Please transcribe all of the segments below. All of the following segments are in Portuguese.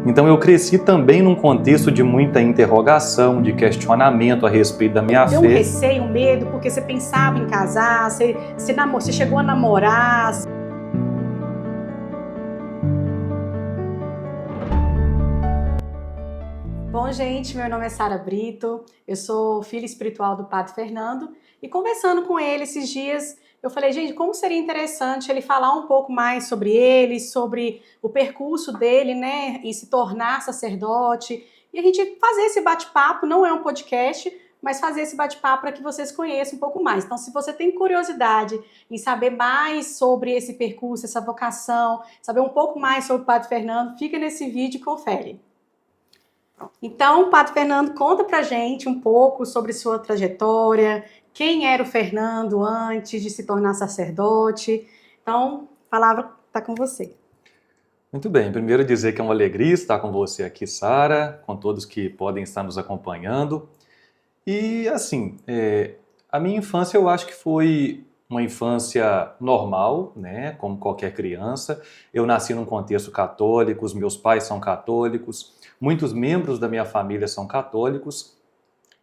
Então eu cresci também num contexto de muita interrogação, de questionamento a respeito da minha fé. Deu um receio, um medo, porque você pensava em casar, você chegou a namorar. Bom, gente, meu nome é Sara Brito, eu sou filha espiritual do Padre Fernando e conversando com ele esses dias, eu falei, gente, como seria interessante ele falar um pouco mais sobre ele, sobre o percurso dele, né, em se tornar sacerdote, e a gente fazer esse bate-papo, não é um podcast, mas fazer esse bate-papo para que vocês conheçam um pouco mais. Então, se você tem curiosidade em saber mais sobre esse percurso, essa vocação, saber um pouco mais sobre o Padre Fernando, fica nesse vídeo e confere. Então, Padre Fernando, conta pra gente um pouco sobre sua trajetória, quem era o Fernando antes de se tornar sacerdote. Então, a palavra está com você. Muito bem, primeiro dizer que é uma alegria estar com você aqui, Sara, com todos que podem estar nos acompanhando. E assim, a minha infância eu acho que foi uma infância normal, né, como qualquer criança. Eu nasci num contexto católico, os meus pais são católicos, muitos membros da minha família são católicos,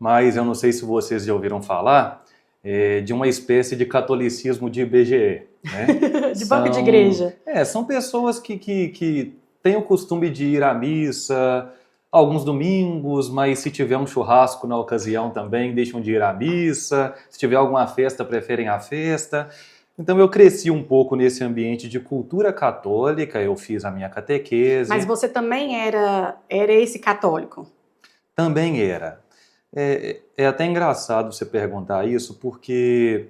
mas eu não sei se vocês já ouviram falar de uma espécie de catolicismo de IBGE, né? De banco de igreja. São pessoas que têm o costume de ir à missa alguns domingos, mas se tiver um churrasco na ocasião também, deixam de ir à missa. Se tiver alguma festa, preferem a festa. Então eu cresci um pouco nesse ambiente de cultura católica, eu fiz a minha catequese. Mas você também era esse católico? Também era. É até engraçado você perguntar isso, porque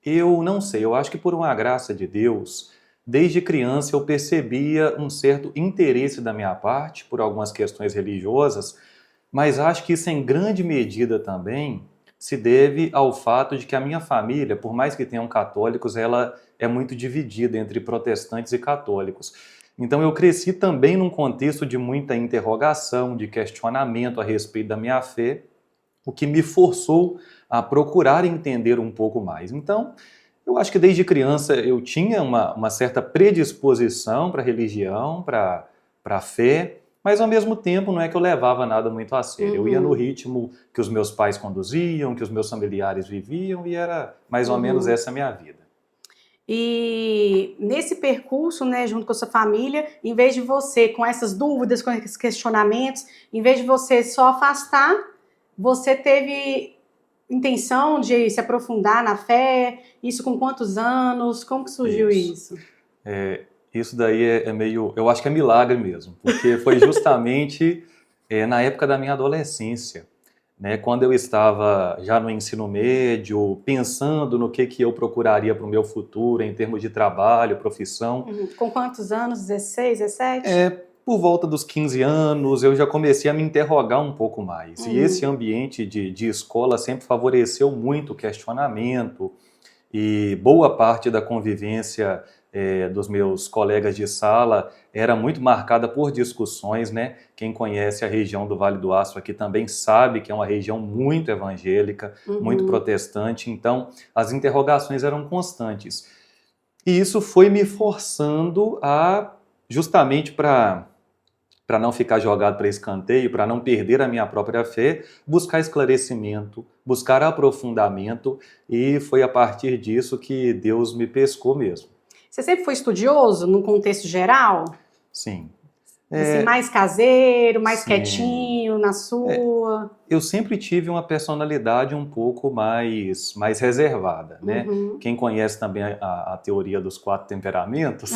eu não sei, eu acho que por uma graça de Deus, desde criança eu percebia um certo interesse da minha parte por algumas questões religiosas, mas acho que isso em grande medida também se deve ao fato de que a minha família, por mais que tenham católicos, ela é muito dividida entre protestantes e católicos. Então eu cresci também num contexto de muita interrogação, de questionamento a respeito da minha fé, o que me forçou a procurar entender um pouco mais. Então, eu acho que desde criança eu tinha uma certa predisposição para a religião, para a fé, mas ao mesmo tempo não é que eu levava nada muito a sério. Eu ia no ritmo que os meus pais conduziam, que os meus familiares viviam, e era mais ou menos essa a minha vida. E nesse percurso, né, junto com a sua família, em vez de você, com essas dúvidas, com esses questionamentos, em vez de você só afastar, você teve intenção de se aprofundar na fé? Isso com quantos anos? Como que surgiu isso? Isso daí é meio... Eu acho que é milagre mesmo, porque foi justamente na época da minha adolescência, né, quando eu estava já no ensino médio, pensando no que eu procuraria para o meu futuro em termos de trabalho, profissão. Com quantos anos? 16, 17? Por volta dos 15 anos, eu já comecei a me interrogar um pouco mais. E esse ambiente de escola sempre favoreceu muito o questionamento, e boa parte da convivência dos meus colegas de sala era muito marcada por discussões, né? Quem conhece a região do Vale do Aço aqui também sabe que é uma região muito evangélica, muito protestante, então as interrogações eram constantes. E isso foi me forçando a, justamente para não ficar jogado para escanteio, para não perder a minha própria fé, buscar esclarecimento, buscar aprofundamento, e foi a partir disso que Deus me pescou mesmo. Você sempre foi estudioso, no contexto geral? Sim. Assim, mais caseiro, mais Sim. Quietinho, na sua? Eu sempre tive uma personalidade um pouco mais reservada, né? Quem conhece também a teoria dos 4 temperamentos,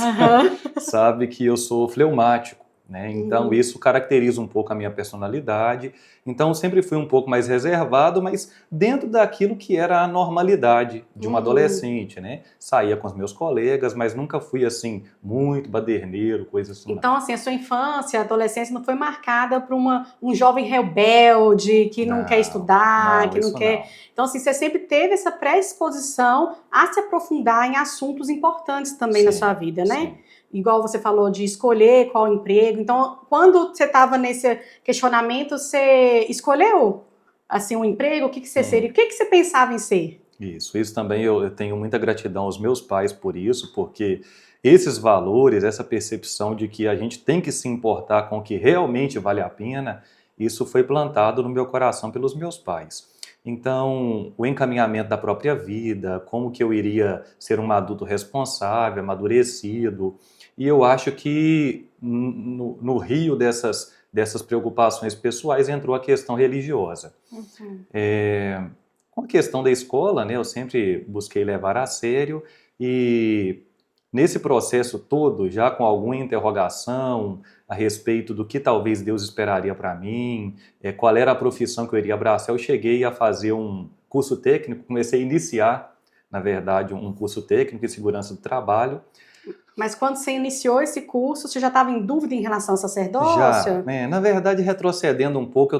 sabe que eu sou fleumático. Né? Então isso caracteriza um pouco a minha personalidade. Então eu sempre fui um pouco mais reservado, mas dentro daquilo que era a normalidade de um adolescente, né? Saía com os meus colegas, mas nunca fui assim muito baderneiro, coisa assim. Então assim, a sua infância, a adolescência não foi marcada por um jovem rebelde que não quer estudar, que não quer... Então assim, você sempre teve essa predisposição a se aprofundar em assuntos importantes também na sua vida, né? Sim. Igual você falou de escolher qual emprego. Então, quando você estava nesse questionamento, você escolheu assim um emprego? O que você seria? O que você pensava em ser? Isso também eu tenho muita gratidão aos meus pais por isso, porque esses valores, essa percepção de que a gente tem que se importar com o que realmente vale a pena, isso foi plantado no meu coração pelos meus pais. Então, o encaminhamento da própria vida, como que eu iria ser um adulto responsável, amadurecido, e eu acho que no rio dessas preocupações pessoais entrou a questão religiosa. Uhum. Com a questão da escola, né, eu sempre busquei levar a sério e nesse processo todo, já com alguma interrogação a respeito do que talvez Deus esperaria para mim, qual era a profissão que eu iria abraçar, eu cheguei a fazer um curso técnico, comecei a iniciar, na verdade, um curso técnico em segurança do trabalho. Mas quando você iniciou esse curso, você já estava em dúvida em relação ao Já, sacerdócio? né, na verdade, retrocedendo um pouco, eu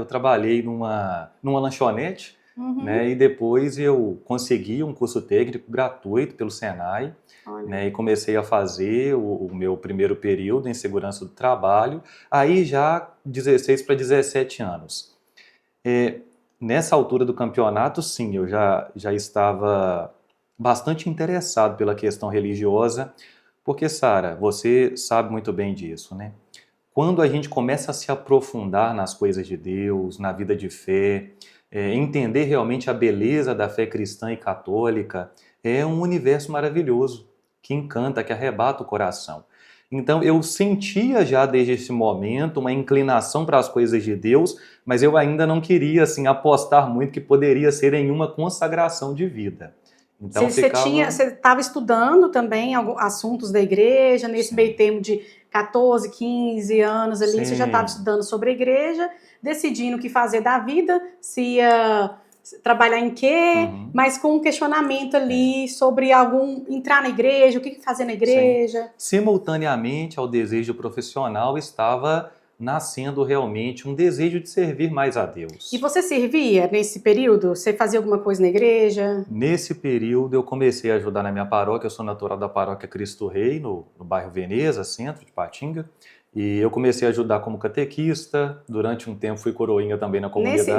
trabalhei numa lanchonete, Uhum. né, e depois eu consegui um curso técnico gratuito pelo Senai, Olha. né, e comecei a fazer o meu primeiro período em segurança do trabalho, aí já 16 para 17 anos. É, nessa altura do campeonato, sim, eu já estava bastante interessado pela questão religiosa, porque, Sara, você sabe muito bem disso, né? Quando a gente começa a se aprofundar nas coisas de Deus, na vida de fé, entender realmente a beleza da fé cristã e católica, é um universo maravilhoso, que encanta, que arrebata o coração. Então eu sentia já desde esse momento uma inclinação para as coisas de Deus, mas eu ainda não queria assim apostar muito que poderia ser em uma consagração de vida. Então Você ficava, estava estudando também assuntos da igreja, nesse meio sim, termo de 14, 15 anos ali, você já estava sim, estudando sobre a igreja, decidindo o que fazer da vida, se ia trabalhar em quê, uhum, mas com um questionamento é. ali sobre entrar na igreja, o que fazer na Sim. igreja. Simultaneamente ao desejo profissional estava nascendo realmente um desejo de servir mais a E Deus. você servia nesse período? Você fazia alguma coisa na igreja? Nesse período eu comecei a ajudar na minha paróquia, eu sou natural da paróquia Cristo Rei, no bairro Veneza, centro de Patinga, e eu comecei a ajudar como catequista, durante um tempo fui coroinha também na comunidade,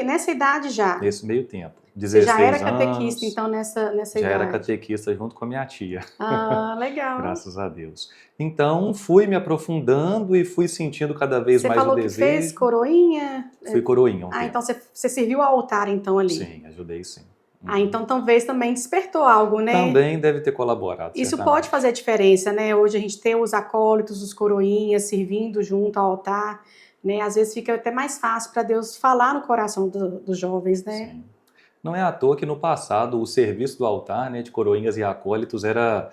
Nessa idade já? nesse meio tempo, Você já era 16 catequista, anos, então, nessa já era idade? catequista junto com a minha tia. Ah, legal. Graças a Deus. Então, fui me aprofundando e fui sentindo cada vez Você mais o falou que fez desejo. coroinha? Fui coroinha um Ah, então tempo. você serviu ao altar então ali. Sim, ajudei sim. Ah, Uhum. então talvez também despertou algo, né? Também deve ter colaborado, Isso pode fazer certamente. diferença, né? Hoje a gente tem os acólitos, os coroinhas servindo junto ao altar, né? Às vezes fica até mais fácil para Deus falar no coração dos jovens, né? Sim. Não é à toa que no passado o serviço do altar, né, de coroinhas e acólitos era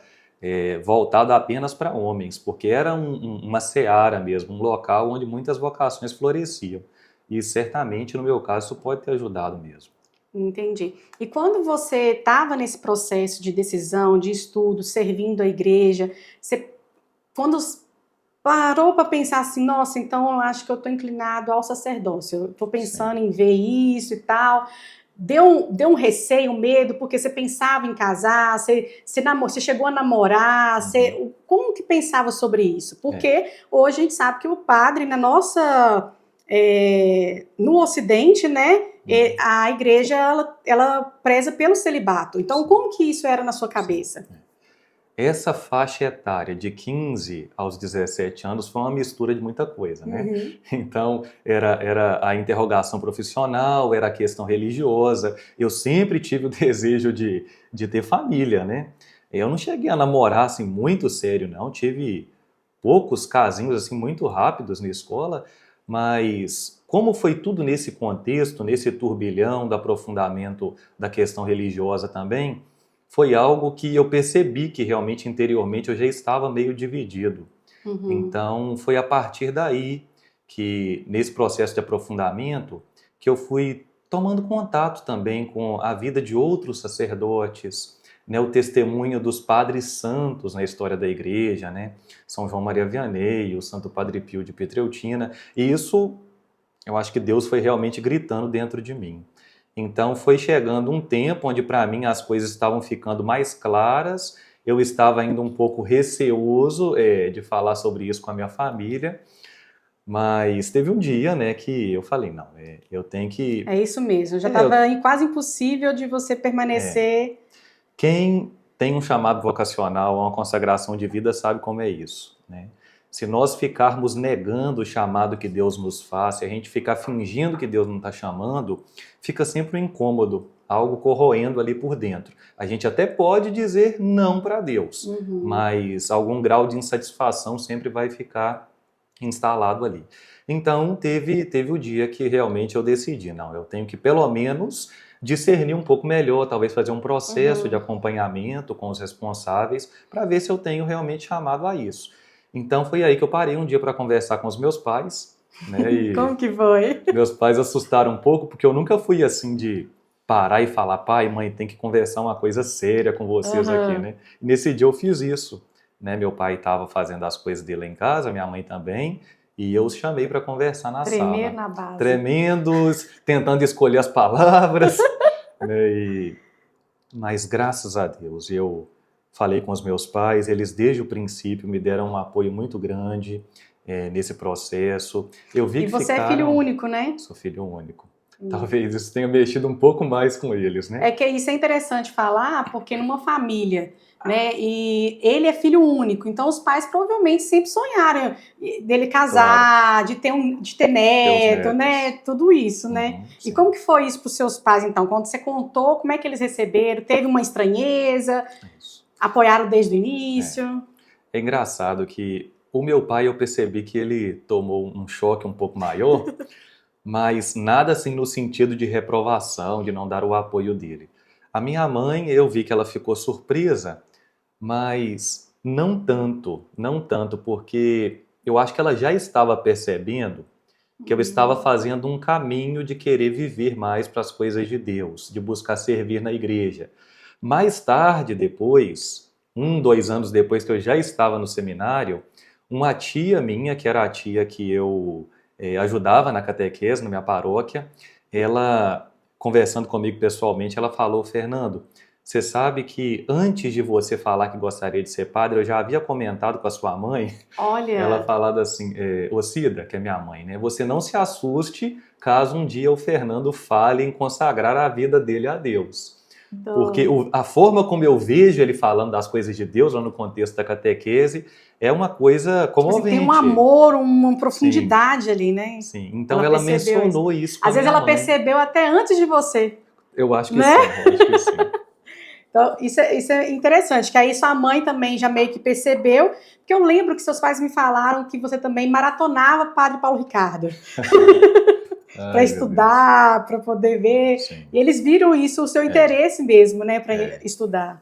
voltado apenas para homens, porque era uma seara mesmo, um local onde muitas vocações floresciam. E certamente, no meu caso, isso pode ter ajudado mesmo. Entendi. E quando você estava nesse processo de decisão, de estudo, servindo a igreja, quando parou para pensar assim, nossa, então eu acho que eu estou inclinado ao sacerdócio, eu estou Sim. pensando em ver isso e tal. Deu um receio, um medo, porque você pensava em casar, você chegou a namorar, Uhum. como que pensava sobre isso? É. Porque hoje a gente sabe que o padre, no Ocidente, né, Uhum. a igreja, ela preza pelo celibato. Então, Sim. como que isso era na sua Sim. cabeça? Essa faixa etária de 15 aos 17 anos foi uma mistura de muita coisa, né? Uhum. Então, era a interrogação profissional, era a questão religiosa. Eu sempre tive o desejo de ter família, né? Eu não cheguei a namorar assim muito sério, não. Tive poucos casinhos assim muito rápidos na escola, mas como foi tudo nesse contexto, nesse turbilhão do aprofundamento da questão religiosa também, foi algo que eu percebi que realmente interiormente eu já estava meio dividido. Uhum. Então foi a partir daí que, nesse processo de aprofundamento, que eu fui tomando contato também com a vida de outros sacerdotes, né, o testemunho dos padres santos na história da igreja, né, São João Maria Vianney, o Santo Padre Pio de Pietrelcina, e isso eu acho que Deus foi realmente gritando dentro de mim. Então foi chegando um tempo onde para mim as coisas estavam ficando mais claras, eu estava ainda um pouco receoso de falar sobre isso com a minha família, Mas teve um dia, né, que eu falei, não, eu tenho que... É isso mesmo, já É, eu- estava quase impossível de você é, permanecer. quem tem um chamado vocacional, uma consagração de vida, sabe como é isso, né? Se nós ficarmos negando o chamado que Deus nos faz, se a gente ficar fingindo que Deus não está chamando, fica sempre um incômodo, algo corroendo ali por dentro. A gente até pode dizer não para Deus, Uhum. mas algum grau de insatisfação sempre vai ficar instalado ali. Então, teve o dia que realmente eu decidi, não, eu tenho que pelo menos discernir um pouco melhor, talvez fazer um processo de Uhum. acompanhamento com os responsáveis para ver se eu tenho realmente chamado a isso. Então foi aí que eu parei um dia para conversar com os meus pais, né? Como E que foi? meus pais assustaram um pouco porque eu nunca fui assim de parar e falar, pai, mãe, tem que conversar uma coisa séria com vocês aqui, Aham. né? E nesse dia eu fiz isso, né? Meu pai estava fazendo as coisas dele em casa, minha mãe também, e eu os chamei para conversar na Tremer sala, na base. tremendos, tentando escolher as palavras, né? Mas graças a Deus eu falei com os meus pais, eles desde o princípio me deram um apoio muito grande nesse processo. Eu vi E que você é filho ficaram, único, né? sou filho único. Hum. Talvez isso tenha mexido um pouco mais com eles, né? É que isso é interessante falar, porque numa família, né, e ele é filho único, então os pais provavelmente sempre sonharam dele Claro, casar, de ter teus neto, né, netos. tudo isso, né? Uhum, E sim, como que foi isso para os seus pais, então? Quando você contou, como é que eles receberam? Teve uma estranheza? é isso. Apoiaram desde o É. início? É engraçado que o meu pai eu percebi que ele tomou um choque um pouco maior, mas nada assim no sentido de reprovação, de não dar o apoio dele. A minha mãe, eu vi que ela ficou surpresa, mas não tanto, não tanto, porque eu acho que ela já estava percebendo que eu estava Hum. fazendo um caminho de querer viver mais para as coisas de Deus, de buscar servir na igreja. Mais tarde, depois, 2 anos depois que eu já estava no seminário, uma tia minha, que era a tia que eu ajudava na catequese, na minha paróquia, ela, conversando comigo pessoalmente, ela falou, Fernando, você sabe que antes de você falar que gostaria de ser padre, eu já havia comentado com a sua mãe, ela Olha, falado assim, ô Cida, que é minha mãe, né? Você não se assuste caso um dia o Fernando fale em consagrar a vida dele a Deus. Porque então, a forma como eu vejo ele falando das coisas de Deus lá no contexto da catequese é uma coisa tipo assim, tem um comovente. amor, uma Sim, profundidade ali, né? sim. Então Ela ela percebeu isso. mencionou isso com a Às vezes minha ela mãe. percebeu até antes de você, Eu acho que né? sim, eu acho que sim. Então, isso é interessante, que aí sua mãe também já meio que percebeu, porque eu lembro que seus pais me falaram que você também maratonava Padre Paulo Ricardo, para Ai, meu Deus. estudar, para poder ver, Sim, e eles viram isso, o seu é, interesse mesmo, né, para é. estudar.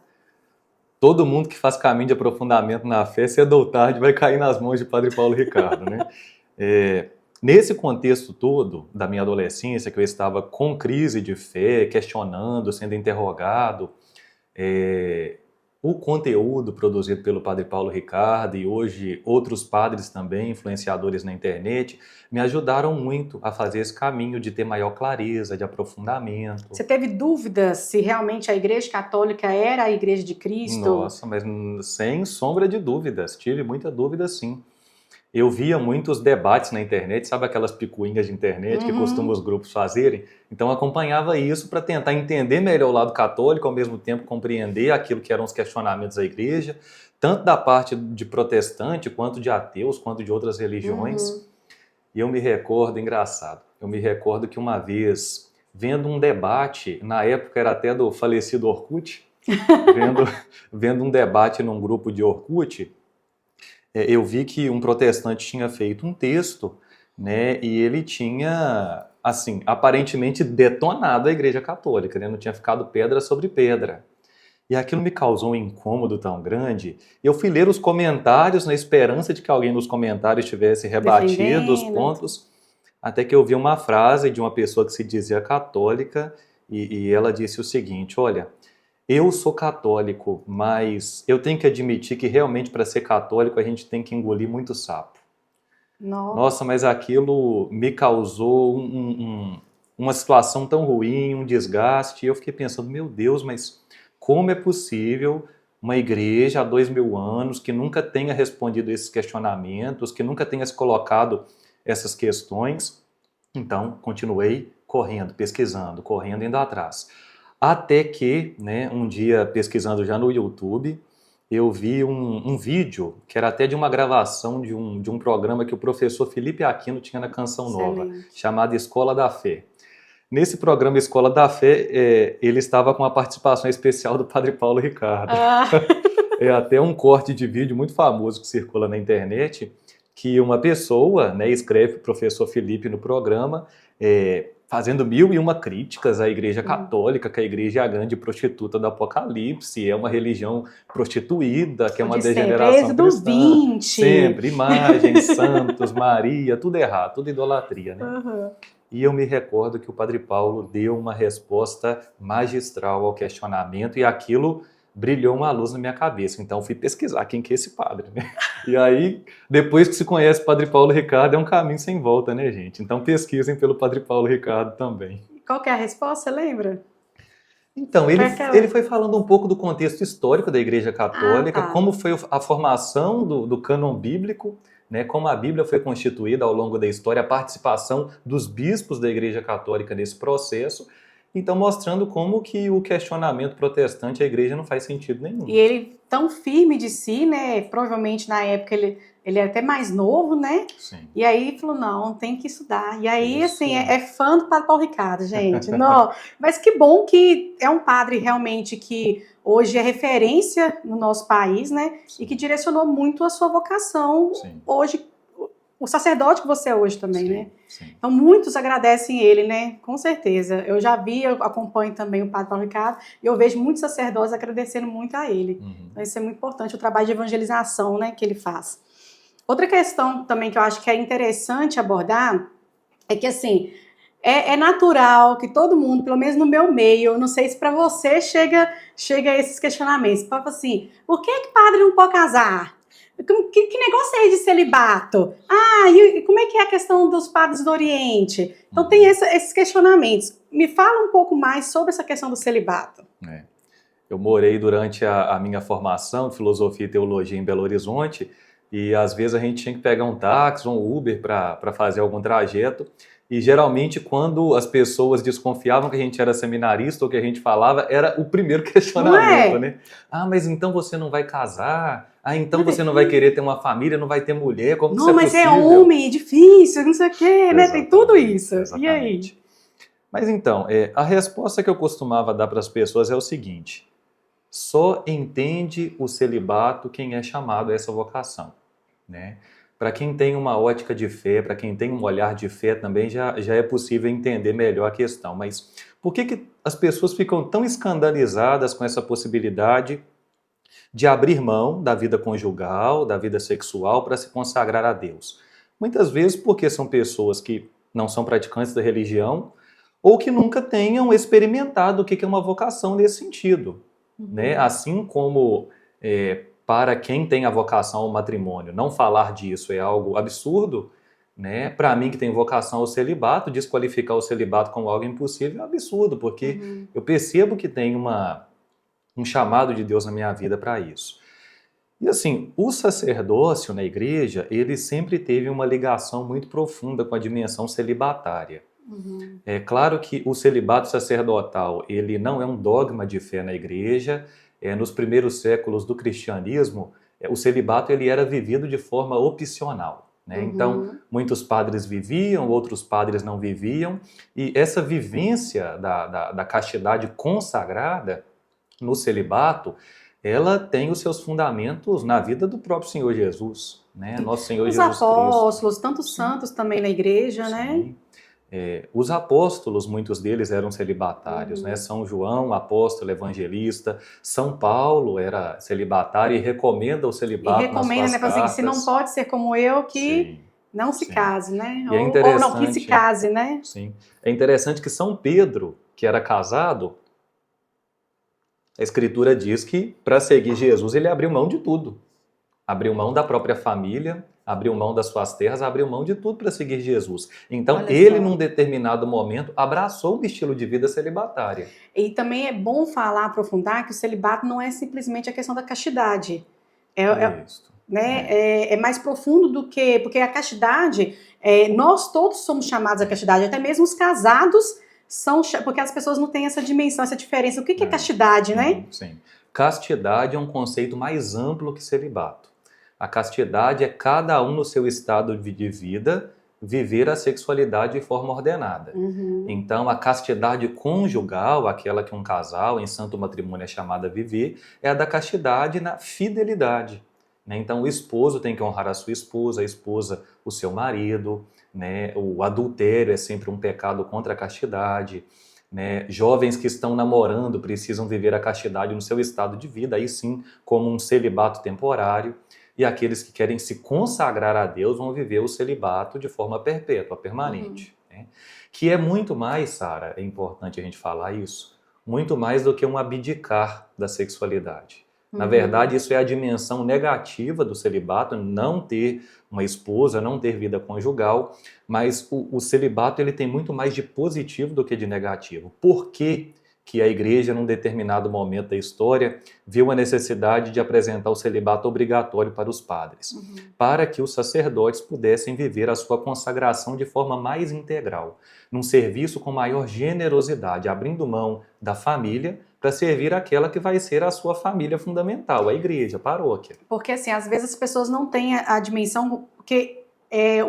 Todo mundo que faz caminho de aprofundamento na fé, cedo ou tarde, vai cair nas mãos de Padre Paulo Ricardo, né? É, nesse contexto todo da minha adolescência, que eu estava com crise de fé, questionando, sendo interrogado, é, o conteúdo produzido pelo Padre Paulo Ricardo e hoje outros padres também, influenciadores na internet, me ajudaram muito a fazer esse caminho de ter maior clareza, de aprofundamento. Você teve dúvidas se realmente a Igreja Católica era a Igreja de Cristo? Nossa, mas sem sombra de dúvidas, tive muita dúvida sim. Eu via muitos debates na internet, sabe aquelas picuinhas de internet que costumam Uhum. os grupos fazerem? Então eu acompanhava isso para tentar entender melhor o lado católico, ao mesmo tempo compreender aquilo que eram os questionamentos da igreja, tanto da parte de protestante, quanto de ateus, quanto de outras religiões. Uhum. E eu me recordo, engraçado, eu me recordo que uma vez, vendo um debate, na época era até do falecido Orkut, vendo, vendo um debate num grupo de Orkut, eu vi que um protestante tinha feito um texto, né, e ele tinha, assim, aparentemente detonado a Igreja Católica, né, não tinha ficado pedra sobre pedra. E aquilo me causou um incômodo tão grande. Eu fui ler os comentários na esperança de que alguém nos comentários tivesse rebatido os Defendendo. pontos, até que eu vi uma frase de uma pessoa que se dizia católica e ela disse o seguinte: olha, eu sou católico, mas eu tenho que admitir que realmente para ser católico a gente tem que engolir muito sapo. Nó. Nossa, mas aquilo me causou uma situação tão ruim, um desgaste. E eu fiquei pensando, meu Deus, mas como é possível uma igreja há 2000 anos que nunca tenha respondido esses questionamentos, que nunca tenha se colocado essas questões. Então, continuei correndo, pesquisando, correndo, indo atrás. Até que, né, um dia, pesquisando já no YouTube, eu vi um vídeo que era até de uma gravação de um programa que o professor Felipe Aquino tinha na Canção Nova, Excelente. chamado Escola da Fé. Nesse programa Escola da Fé, ele estava com a participação especial do Padre Paulo Ricardo. Ah, É até um corte de vídeo muito famoso que circula na internet, que uma pessoa, né, escreve para o professor Felipe no programa, fazendo 1001 críticas à Igreja Católica, que a Igreja é a grande prostituta do Apocalipse, é uma religião prostituída, que é uma de sempre, degeneração Êxodo cristã. 20. Sempre, imagens, santos, Maria, tudo errado, tudo idolatria, né? Uhum. E eu me recordo que o Padre Paulo deu uma resposta magistral ao questionamento e aquilo brilhou uma luz na minha cabeça. Então fui pesquisar quem que é esse padre, né? E aí, depois que se conhece o Padre Paulo Ricardo, é um caminho sem volta, né, gente? Então pesquisem pelo Padre Paulo Ricardo também. Qual que é a resposta, você lembra? Então, Foi aquela- ele foi falando um pouco do contexto histórico da Igreja Católica, Ah, tá. como foi a formação do cânon bíblico, né, como a Bíblia foi constituída ao longo da história, a participação dos bispos da Igreja Católica nesse processo, então mostrando como que o questionamento protestante à Igreja não faz sentido nenhum. E ele tão firme de si, né? Provavelmente na época ele era até mais novo, né? Sim. E aí falou, não, tem que estudar. E aí, Isso. assim, é fã do Padre Paulo Ricardo, gente. Não, mas que bom que é um padre realmente que hoje é referência no nosso país, né? E que direcionou muito a sua vocação Sim. hoje, o sacerdote que você é hoje também, Sim, né? sim. Então, muitos agradecem ele, né? Com certeza. Eu já vi, eu acompanho também o Padre Paulo Ricardo, e eu vejo muitos sacerdotes agradecendo muito a ele. Uhum. Então, isso é muito importante, o trabalho de evangelização, né, que ele faz. Outra questão também que eu acho que é interessante abordar é que, assim, é natural que todo mundo, pelo menos no meu meio, eu não sei se para você chega a esses questionamentos. Fala assim, por que padre não pode casar? Que negócio é esse de celibato? Ah, e como é que é a questão dos padres do Oriente? Então tem esses questionamentos. Me fala um pouco mais sobre essa questão do celibato. Eu morei durante a minha formação de filosofia e teologia em Belo Horizonte e às vezes a gente tinha que pegar um táxi ou um Uber para fazer algum trajeto e geralmente quando as pessoas desconfiavam que a gente era seminarista ou que a gente falava, era o primeiro questionamento, né? Ah, mas então você não vai casar? Ah, então você não vai querer ter uma família, não vai ter mulher, como Não, isso é mas possível? é homem, é difícil, não sei o quê, né? Tem tudo isso. Exatamente. E aí? Mas então, a resposta que eu costumava dar para as pessoas é o seguinte: só entende o celibato quem é chamado a essa vocação, né? Para quem tem uma ótica de fé, para quem tem um olhar de fé também já é possível entender melhor a questão. Mas por que as pessoas ficam tão escandalizadas com essa possibilidade de abrir mão da vida conjugal, da vida sexual para se consagrar a Deus? Muitas vezes porque são pessoas que não são praticantes da religião ou que nunca tenham experimentado o que é uma vocação nesse sentido. Né? Assim como para quem tem a vocação ao matrimônio, não falar disso é algo absurdo, né? Para mim que tem vocação ao celibato, desqualificar o celibato como algo impossível é um absurdo, porque eu percebo que tem um chamado de Deus na minha vida para isso. E assim, o sacerdócio na igreja, ele sempre teve uma ligação muito profunda com a dimensão celibatária. É claro que o celibato sacerdotal, ele não é um dogma de fé na igreja. Nos primeiros séculos do cristianismo, o celibato ele era vivido de forma opcional, né? Então, muitos padres viviam, outros padres não viviam, e essa vivência da castidade consagrada no celibato, ela tem os seus fundamentos na vida do próprio Senhor Jesus, né? Nosso Senhor Os Jesus apóstolos, Cristo. tantos santos também na igreja, né? Sim. Os apóstolos, muitos deles eram celibatários, né? São João, apóstolo, evangelista. São Paulo era celibatário e recomenda o E celibato nas recomenda, suas né? Fala assim, se não cartas. pode ser como eu, que Sim, não se sim. case, né? E é Ou não, que se interessante, case, né? sim. É interessante que São Pedro, que era casado, a Escritura diz que para seguir Jesus ele abriu mão de tudo. Abriu mão da própria família, abriu mão das suas terras, abriu mão de tudo para seguir Jesus. Então, Olha ele, só. num determinado momento, abraçou um estilo de vida celibatária. E também é bom falar, aprofundar, que o celibato não é simplesmente a questão da castidade. Isso. né? É mais profundo do que... Porque a castidade, nós todos somos chamados à castidade, até mesmo os casados são... Porque as pessoas não têm essa dimensão, essa diferença. O que é castidade, né? Sim. Castidade é um conceito mais amplo que celibato. A castidade é cada um no seu estado de vida viver a sexualidade de forma ordenada. Então, a castidade conjugal, aquela que um casal em santo matrimônio é chamado a viver, é a da castidade na fidelidade. Né? Então, o esposo tem que honrar a sua esposa, a esposa o seu marido, né? O adultério é sempre um pecado contra a castidade. Né? Jovens que estão namorando precisam viver a castidade no seu estado de vida, aí sim, como um celibato temporário. E aqueles que querem se consagrar a Deus vão viver o celibato de forma perpétua, permanente. Né? Que é muito mais, Sara, é importante a gente falar isso, muito mais do que um abdicar da sexualidade. Na verdade, isso é a dimensão negativa do celibato, não ter uma esposa, não ter vida conjugal, mas o celibato ele tem muito mais de positivo do que de negativo. Por quê que a igreja, num determinado momento da história, viu a necessidade de apresentar o celibato obrigatório para os padres? Para que os sacerdotes pudessem viver a sua consagração de forma mais integral, num serviço com maior generosidade, abrindo mão da família para servir aquela que vai ser a sua família fundamental, a igreja, a paróquia. Porque, assim, às vezes as pessoas não têm a dimensão, porque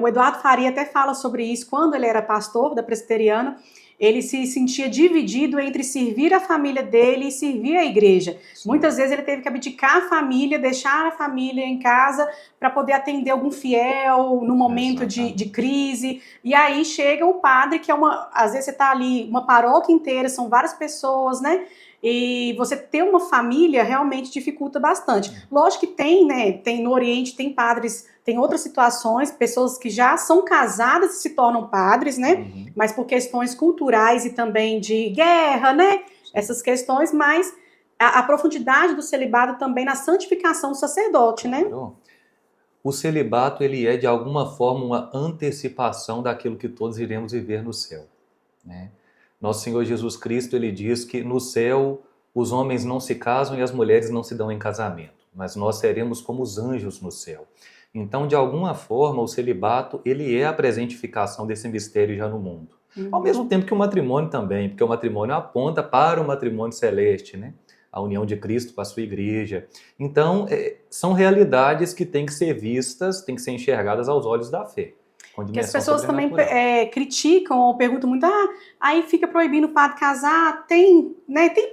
o Eduardo Faria até fala sobre isso, quando ele era pastor da presbiteriana, ele se sentia dividido entre servir a família dele e servir a igreja. Sim. Muitas vezes ele teve que abdicar a família, deixar a família em casa para poder atender algum fiel no momento de crise. E aí chega o padre, que às vezes você está ali, uma paróquia inteira, são várias pessoas, né? E você ter uma família realmente dificulta bastante. Lógico que tem, né? Tem no Oriente, tem padres, tem outras situações, pessoas que já são casadas e se tornam padres, né? Mas por questões culturais e também de guerra, né? Essas questões, mas a profundidade do celibato também na santificação do sacerdote, né? O celibato, ele é de alguma forma uma antecipação daquilo que todos iremos viver no céu, né? Nosso Senhor Jesus Cristo, ele diz que no céu os homens não se casam e as mulheres não se dão em casamento, mas nós seremos como os anjos no céu. Então, de alguma forma, o celibato, ele é a presentificação desse mistério já no mundo. Ao mesmo tempo que o matrimônio também, porque o matrimônio aponta para o matrimônio celeste, né? A união de Cristo com a sua igreja. Então, são realidades que têm que ser vistas, têm que ser enxergadas aos olhos da fé. Que as pessoas também criticam ou perguntam muito, aí fica proibindo o padre casar, tem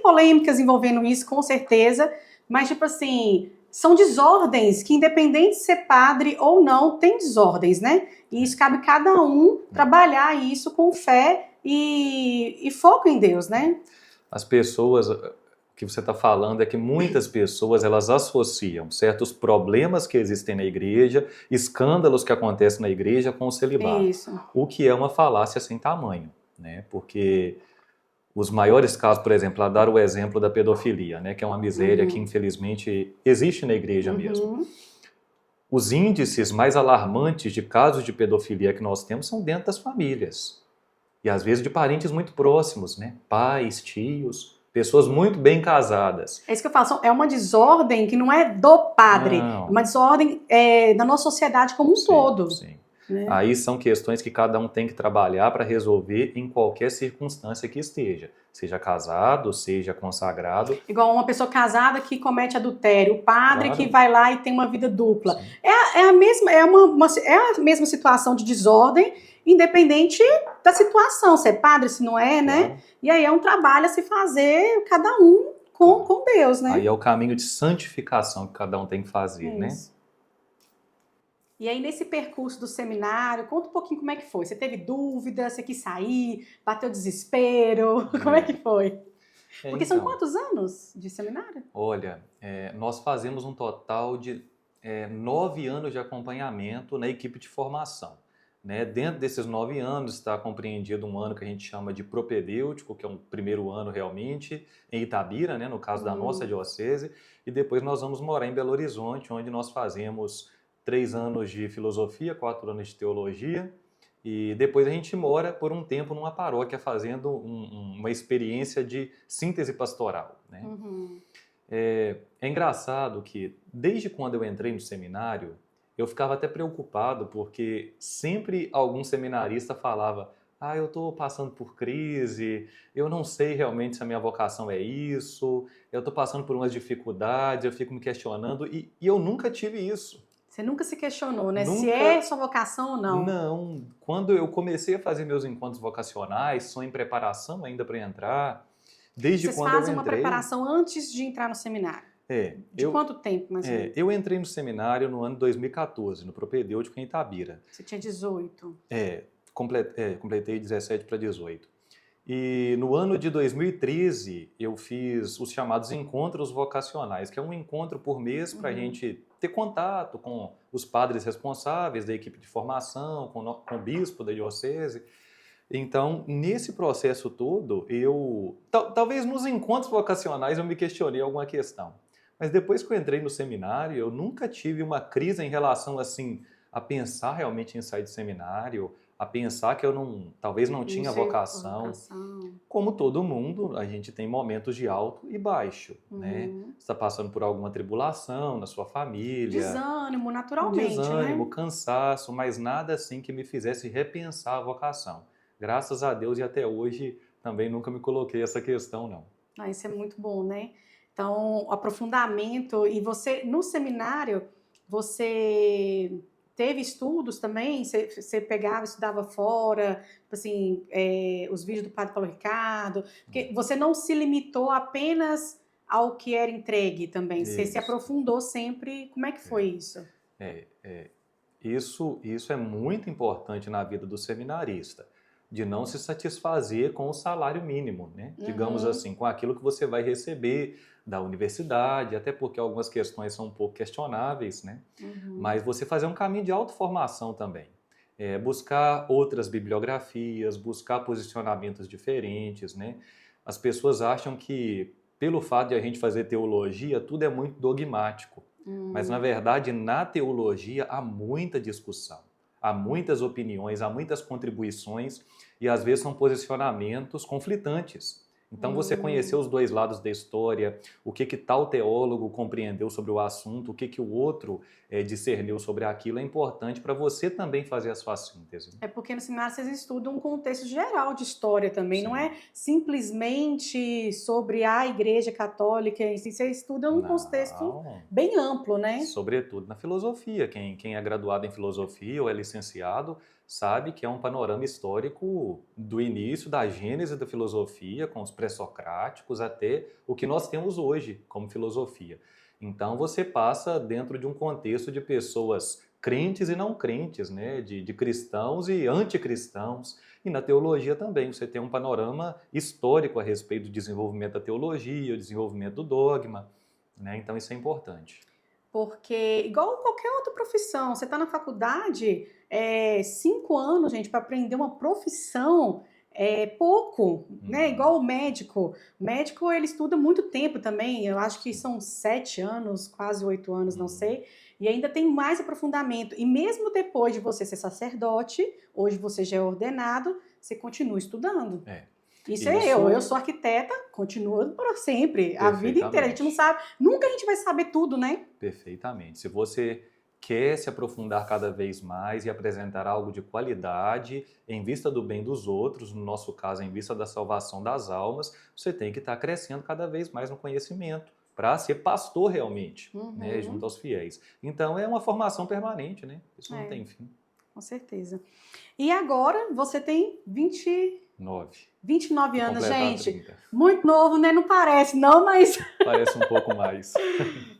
polêmicas envolvendo isso, com certeza, mas tipo assim, são desordens que independente de ser padre ou não, tem desordens, né? E isso cabe cada um trabalhar isso com fé e foco em Deus, né? As pessoas... O que você está falando é que muitas pessoas elas associam certos problemas que existem na igreja, escândalos que acontecem na igreja com o celibato. Isso. O que é uma falácia sem tamanho, né? Porque os maiores casos, por exemplo, a dar o exemplo da pedofilia, né? Que é uma miséria que infelizmente existe na igreja mesmo. Os índices mais alarmantes de casos de pedofilia que nós temos são dentro das famílias. E às vezes de parentes muito próximos, né? Pais, tios... Pessoas muito bem casadas. É isso que eu falo, é uma desordem que não é do padre, é uma desordem da nossa sociedade como um todo. Sim. Né? Aí são questões que cada um tem que trabalhar para resolver em qualquer circunstância que esteja. Seja casado, seja consagrado. Igual uma pessoa casada que comete adultério, o padre que vai lá e tem uma vida dupla. É a mesma situação de desordem, independente da situação, se é padre, se não é, né? E aí é um trabalho a se fazer, cada um com Deus, né? Aí é o caminho de santificação que cada um tem que fazer, né? E aí, nesse percurso do seminário, conta um pouquinho como é que foi. Você teve dúvida, você quis sair, bateu desespero, como é que foi? Porque são quantos anos de seminário? Olha, nós fazemos um total de 9 anos de acompanhamento na equipe de formação. Né? Dentro desses 9 anos está compreendido um ano que a gente chama de propedêutico, que é um primeiro ano realmente, em Itabira, né? No caso da nossa diocese, e depois nós vamos morar em Belo Horizonte, onde nós fazemos 3 anos de filosofia, 4 anos de teologia, e depois a gente mora por um tempo numa paróquia fazendo uma experiência de síntese pastoral. Né? É engraçado que, desde quando eu entrei no seminário, eu ficava até preocupado, porque sempre algum seminarista falava: ah, eu estou passando por crise, eu não sei realmente se a minha vocação é isso, eu estou passando por umas dificuldades, eu fico me questionando, e eu nunca tive isso. Você nunca se questionou, né? Se é Nunca. sua vocação ou não. Não. Quando eu comecei a fazer meus encontros vocacionais, sou em preparação ainda para entrar, desde Vocês quando eu fazem uma entrei. preparação antes de entrar no seminário? É, De eu, quanto tempo, mais ou menos? eu entrei no seminário no ano 2014, no Propedêutico em Itabira. Você tinha 18. Completei 17 para 18. E no ano de 2013 eu fiz os chamados encontros vocacionais, que é um encontro por mês para a gente ter contato com os padres responsáveis da equipe de formação, com o bispo da diocese. Então, nesse processo todo, talvez nos encontros vocacionais eu me questionei alguma questão. Mas depois que eu entrei no seminário, eu nunca tive uma crise em relação assim a pensar realmente em sair do seminário, a pensar que eu talvez não Não tinha sei a vocação. vocação. Como todo mundo, a gente tem momentos de alto e baixo, né? Uhum. Você está passando por alguma tribulação na sua família, Desânimo, um naturalmente, desânimo, né? cansaço, mas nada assim que me fizesse repensar a vocação. Graças a Deus e até hoje também nunca me coloquei essa questão, não. Ah, isso é muito bom, né? Então, o aprofundamento. E você, no seminário, você teve estudos também? Você pegava, estudava fora, tipo assim, os vídeos do Padre Paulo Ricardo? Porque você não se limitou apenas ao que era entregue também. Você se Isso. aprofundou sempre. Como é que foi isso? É, é, isso é muito importante na vida do seminarista, de não se satisfazer com o salário mínimo, né? Digamos Uhum, assim, com aquilo que você vai receber da universidade, até porque algumas questões são um pouco questionáveis, né? uhum. Mas você fazer um caminho de autoformação também. Buscar outras bibliografias, buscar posicionamentos diferentes, né? As pessoas acham que, pelo fato de a gente fazer teologia, tudo é muito dogmático. Mas, na Hum. verdade, na teologia há muita discussão, há muitas opiniões, há muitas contribuições e, às vezes, são posicionamentos conflitantes. Então, você conhecer os dois lados da história, o que tal teólogo compreendeu sobre o assunto, o que o outro discerniu sobre aquilo, é importante para você também fazer a sua síntese. É porque no seminário vocês estudam um contexto geral de história também, não Sim. é simplesmente sobre a Igreja Católica em si, você estuda um contexto Não. bem amplo, né? Sobretudo na filosofia. Quem é graduado em filosofia ou é licenciado sabe que é um panorama histórico do início da gênese da filosofia, com os pré-socráticos, até o que nós temos hoje como filosofia. Então você passa dentro de um contexto de pessoas crentes e não crentes, né? de cristãos e anticristãos. E na teologia também, você tem um panorama histórico a respeito do desenvolvimento da teologia, o desenvolvimento do dogma, né? Então isso é importante. Porque, igual qualquer outra profissão, você está na faculdade, 5 anos, gente, para aprender uma profissão é pouco, né? Igual o médico. O médico, ele estuda muito tempo também, eu acho que são 7 anos, quase 8 anos, não Uhum. sei, e ainda tem mais aprofundamento. E mesmo depois de você ser sacerdote, hoje você já é ordenado, você continua estudando. É. Isso é eu Isso sou arquiteta, continuo para sempre, a vida inteira. A gente não perfeitamente. sabe, nunca a gente vai saber tudo, né? Perfeitamente. Se você quer se aprofundar cada vez mais e apresentar algo de qualidade em vista do bem dos outros, no nosso caso, em vista da salvação das almas, você tem que estar crescendo cada vez mais no conhecimento para ser pastor realmente, né, junto Uhum, aos fiéis. Então é uma formação permanente, né? Isso não é, tem fim. com certeza. E agora você tem 9. 29 Vou anos, completar gente. 30. Muito novo, né? Não parece, não, mas, Parece um pouco mais.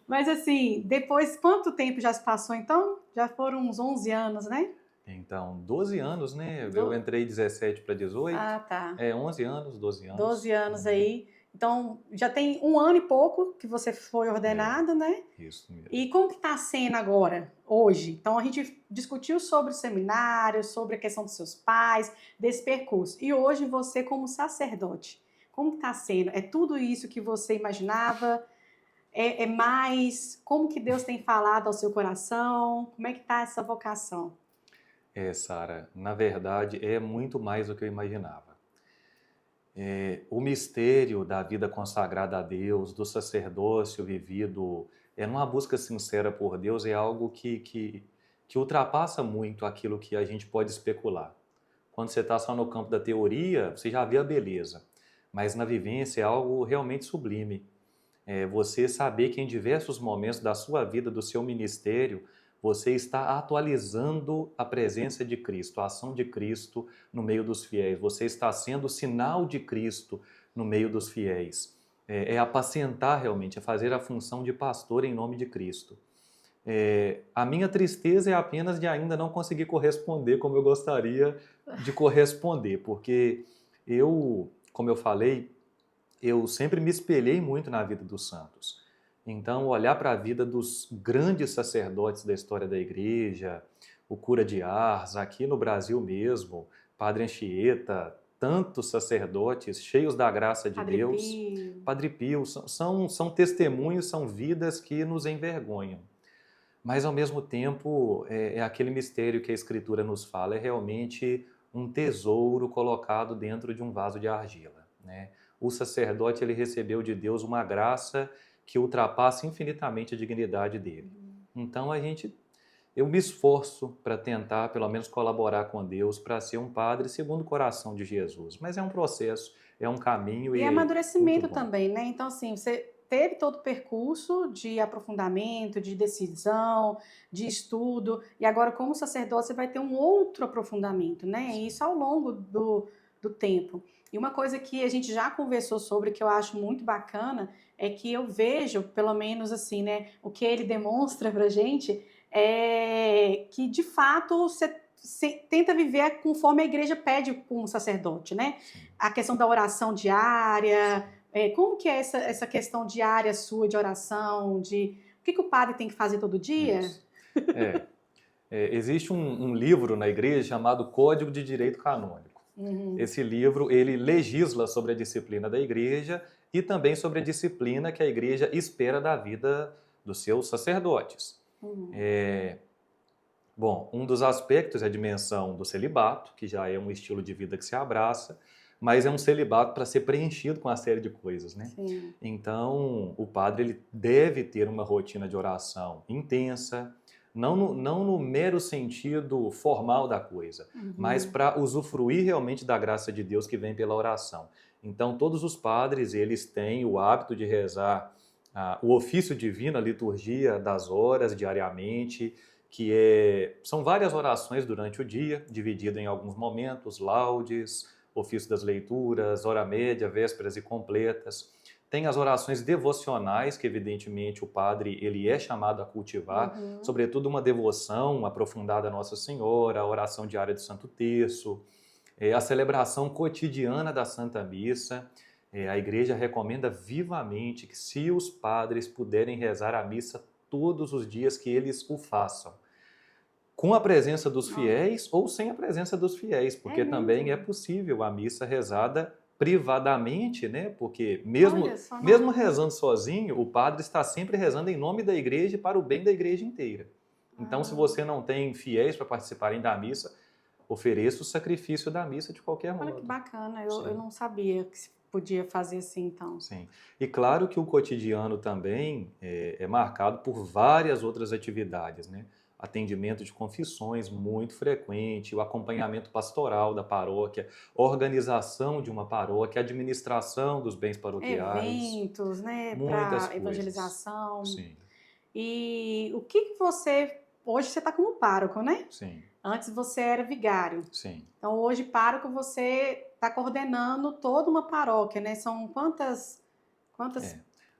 mas assim, depois, quanto tempo já se passou então? Já foram uns 11 anos, né? Então, 12 anos, né? Eu Do... entrei 17 para 18. Ah, tá. 11 anos, 12 12 anos. anos aí. Então, já tem 1 ano e pouco que você foi É, ordenado, né? isso mesmo. E como que está sendo agora, hoje? Então, a gente discutiu sobre o seminário, sobre a questão dos seus pais, desse percurso. E hoje, você como sacerdote, como que está sendo? É tudo isso que você imaginava? É mais? Como que Deus tem falado ao seu coração? Como é que está essa vocação? Sara, na verdade, é muito mais do que eu imaginava. O mistério da vida consagrada a Deus, do sacerdócio vivido numa busca sincera por Deus, é algo que ultrapassa muito aquilo que a gente pode especular. Quando você está só no campo da teoria, você já vê a beleza, mas na vivência é algo realmente sublime. Você saber que em diversos momentos da sua vida, do seu ministério, você está atualizando a presença de Cristo, a ação de Cristo no meio dos fiéis. Você está sendo sinal de Cristo no meio dos fiéis. É apacentar realmente, é fazer a função de pastor em nome de Cristo. A minha tristeza é apenas de ainda não conseguir corresponder como eu gostaria de corresponder, porque como eu falei, eu sempre me espelhei muito na vida dos santos. Então, olhar para a vida dos grandes sacerdotes da história da igreja, o cura de Ars, aqui no Brasil mesmo, Padre Anchieta, tantos sacerdotes cheios da graça de Padre Deus, Pio. Padre Pio, são testemunhos, são vidas que nos envergonham. Mas, ao mesmo tempo, é aquele mistério que a Escritura nos fala, é realmente um tesouro colocado dentro de um vaso de argila, né? O sacerdote, ele recebeu de Deus uma graça que ultrapassa infinitamente a dignidade dele. Então, eu me esforço para tentar, pelo menos, colaborar com Deus para ser um padre segundo o coração de Jesus. Mas é um processo, é um caminho E e muito amadurecimento bom. também, né? Então, assim, você teve todo o percurso de aprofundamento, de decisão, de estudo, e agora, como sacerdote, você vai ter um outro aprofundamento, né? E isso ao longo do tempo. E uma coisa que a gente já conversou sobre, que eu acho muito bacana, é que eu vejo, pelo menos assim, né, o que ele demonstra pra gente, é que, de fato, você tenta viver conforme a igreja pede como sacerdote, né? Sim. A questão da oração diária, como que é essa questão diária sua de oração, de o que o padre tem que fazer todo dia? Isso. Existe um livro na igreja chamado Código de Direito Canônico. Esse livro, ele legisla sobre a disciplina da igreja e também sobre a disciplina que a igreja espera da vida dos seus sacerdotes. Bom, um dos aspectos é a dimensão do celibato, que já é um estilo de vida que se abraça, mas é um celibato para ser preenchido com uma série de coisas, né? Sim. Então, o padre, ele deve ter uma rotina de oração intensa, não no mero sentido formal da coisa, mas para usufruir realmente da graça de Deus que vem pela oração. Então, todos os padres, eles têm o hábito de rezar o ofício divino, a liturgia das horas diariamente, são várias orações durante o dia, dividido em alguns momentos, laudes, ofício das leituras, hora média, vésperas e completas. Tem as orações devocionais, que evidentemente o padre ele é chamado a cultivar, sobretudo uma devoção aprofundada a Nossa Senhora, a oração diária do Santo Terço, a celebração cotidiana da Santa Missa. A igreja recomenda vivamente que, se os padres puderem rezar a missa todos os dias, que eles o façam. Com a presença dos fiéis ou sem a presença dos fiéis, porque também é possível a missa rezada privadamente, né? Porque mesmo rezando sozinho, o padre está sempre rezando em nome da igreja e para o bem da igreja inteira. Então, se você não tem fiéis para participarem da missa, ofereça o sacrifício da missa de qualquer modo. Olha que bacana, eu não sabia que se podia fazer assim, então. Sim. E claro que o cotidiano também é marcado por várias outras atividades, né? Atendimento de confissões muito frequente, o acompanhamento pastoral da paróquia, organização de uma paróquia, administração dos bens paroquiais. Eventos, né, muitas para evangelização. Sim. E o que você... Hoje você está como pároco, né? Sim. Antes você era vigário. Sim. Então hoje, pároco, você está coordenando toda uma paróquia, né? São quantas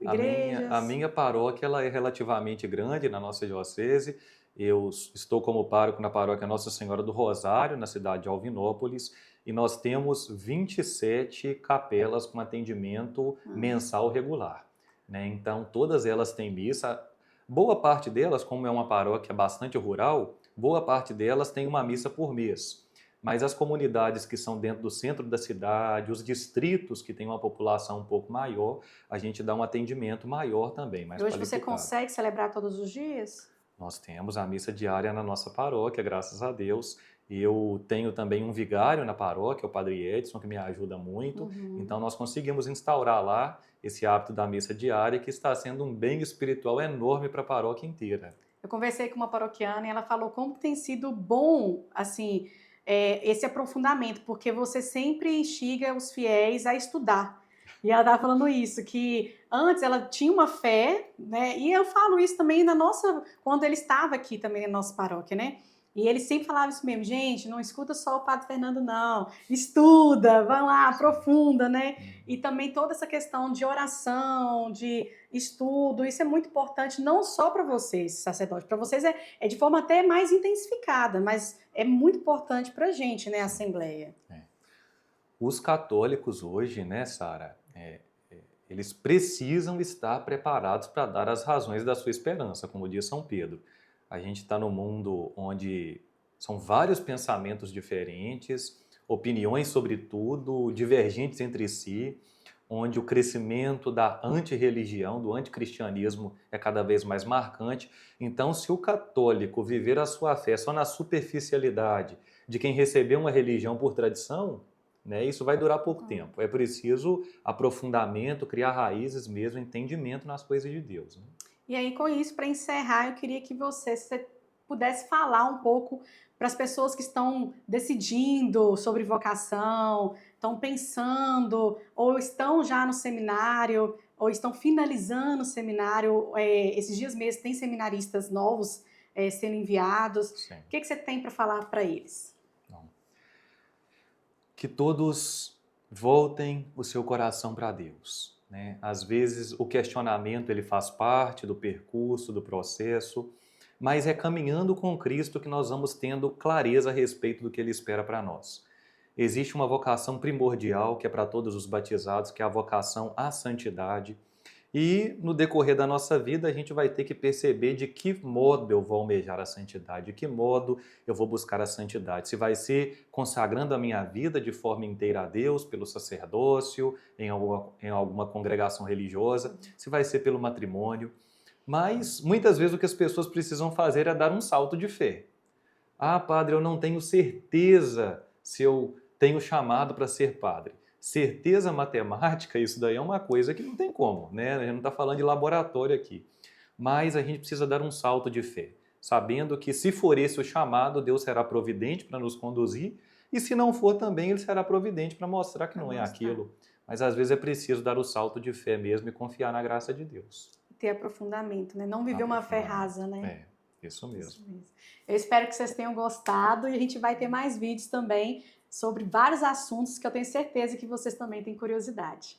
igrejas? A minha paróquia ela é relativamente grande na nossa diocese. Eu estou como pároco na paróquia Nossa Senhora do Rosário, na cidade de Alvinópolis, e nós temos 27 capelas com atendimento mensal regular, né? Então, todas elas têm missa. Boa parte delas, como é uma paróquia bastante rural, boa parte delas tem uma missa por mês. Mas as comunidades que são dentro do centro da cidade, os distritos que têm uma população um pouco maior, a gente dá um atendimento maior também, mais Hoje qualificado. você consegue celebrar todos os dias? Nós temos a missa diária na nossa paróquia, graças a Deus, Eu tenho também um vigário na paróquia, o Padre Edson, que me ajuda muito. Então, nós conseguimos instaurar lá esse hábito da missa diária, que está sendo um bem espiritual enorme para a paróquia inteira. Eu conversei com uma paroquiana e ela falou como tem sido bom, assim, esse aprofundamento, porque você sempre instiga os fiéis a estudar. E ela estava falando isso, que antes ela tinha uma fé, né? E eu falo isso também quando ele estava aqui também na nossa paróquia, né? E ele sempre falava isso mesmo, gente, não escuta só o Padre Fernando, não. Estuda, vai lá, aprofunda, né? E também toda essa questão de oração, de estudo, isso é muito importante, não só para vocês, sacerdotes, para vocês é de forma até mais intensificada, mas é muito importante para a gente, né, a Assembleia. Os católicos hoje, né, Sara, eles precisam estar preparados para dar as razões da sua esperança, como diz São Pedro. A gente está num mundo onde são vários pensamentos diferentes, opiniões sobre tudo, divergentes entre si, onde o crescimento da antirreligião, do anticristianismo é cada vez mais marcante. Então, se o católico viver a sua fé só na superficialidade de quem recebeu uma religião por tradição, né, isso vai durar pouco tempo. É preciso aprofundamento, criar raízes mesmo, entendimento nas coisas de Deus, né? E aí, com isso, para encerrar, eu queria que você pudesse falar um pouco para as pessoas que estão decidindo sobre vocação, estão pensando, ou estão já no seminário, ou estão finalizando o seminário. Esses dias mesmo tem seminaristas novos sendo enviados. Sim. O que você tem para falar para eles? Não. Que todos voltem o seu coração para Deus, né? Às vezes o questionamento ele faz parte do percurso, do processo, mas é caminhando com Cristo que nós vamos tendo clareza a respeito do que Ele espera para nós. Existe uma vocação primordial que é para todos os batizados, que é a vocação à santidade. E no decorrer da nossa vida a gente vai ter que perceber de que modo eu vou almejar a santidade, de que modo eu vou buscar a santidade. Se vai ser consagrando a minha vida de forma inteira a Deus, pelo sacerdócio, em alguma congregação religiosa, se vai ser pelo matrimônio. Mas muitas vezes o que as pessoas precisam fazer é dar um salto de fé. Ah, padre, eu não tenho certeza se eu tenho chamado para ser padre. Certeza matemática, isso daí é uma coisa que não tem como, né? A gente não está falando de laboratório aqui. Mas a gente precisa dar um salto de fé, sabendo que se for esse o chamado, Deus será providente para nos conduzir, e se não for também, Ele será providente para mostrar que não é aquilo. Mas às vezes é preciso dar o salto de fé mesmo e confiar na graça de Deus. Ter aprofundamento, né? Não viver uma fé rasa, né? Isso mesmo. Isso mesmo. Eu espero que vocês tenham gostado e a gente vai ter mais vídeos também sobre vários assuntos que eu tenho certeza que vocês também têm curiosidade.